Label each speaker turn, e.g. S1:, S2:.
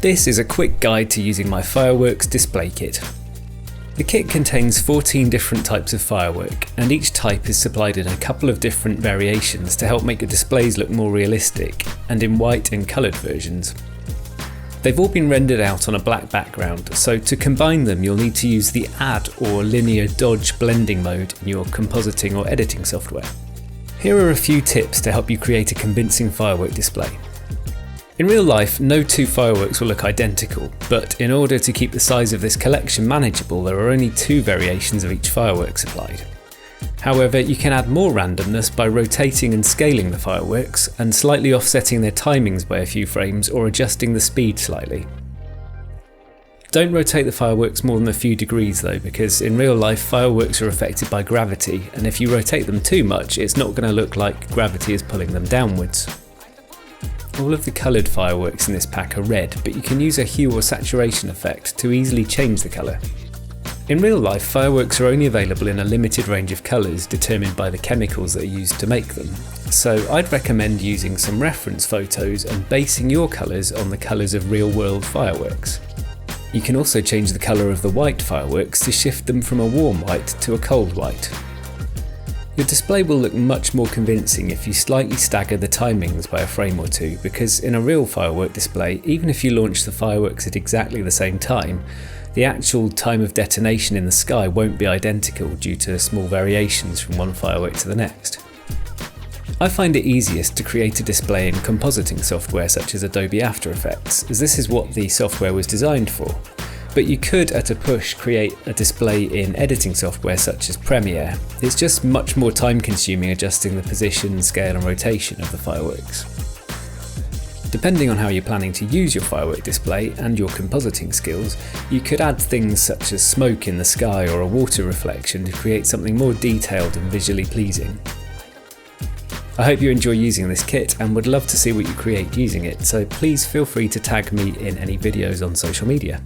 S1: This is a quick guide to using my fireworks display kit. The kit contains 14 different types of firework, and each type is supplied in a couple of different variations to help make the displays look more realistic, and in white and coloured versions. They've all been rendered out on a black background, so to combine them you'll need to use the Add or Linear Dodge blending mode in your compositing or editing software. Here are a few tips to help you create a convincing firework display. In real life, no two fireworks will look identical, but in order to keep the size of this collection manageable, there are only 2 variations of each firework supplied. However, you can add more randomness by rotating and scaling the fireworks, and slightly offsetting their timings by a few frames or adjusting the speed slightly. Don't rotate the fireworks more than a few degrees though, because in real life fireworks are affected by gravity, and if you rotate them too much, it's not going to look like gravity is pulling them downwards. All of the coloured fireworks in this pack are red, but you can use a hue or saturation effect to easily change the colour. In real life, fireworks are only available in a limited range of colours determined by the chemicals that are used to make them, so I'd recommend using some reference photos and basing your colours on the colours of real-world fireworks. You can also change the colour of the white fireworks to shift them from a warm white to a cold white. Your display will look much more convincing if you slightly stagger the timings by a frame or two, because in a real firework display, even if you launch the fireworks at exactly the same time, the actual time of detonation in the sky won't be identical due to small variations from one firework to the next. I find it easiest to create a display in compositing software such as Adobe After Effects, as this is what the software was designed for. But you could, at a push, create a display in editing software such as Premiere. It's just much more time consuming adjusting the position, scale and rotation of the fireworks. Depending on how you're planning to use your firework display and your compositing skills, you could add things such as smoke in the sky or a water reflection to create something more detailed and visually pleasing. I hope you enjoy using this kit and would love to see what you create using it, so please feel free to tag me in any videos on social media.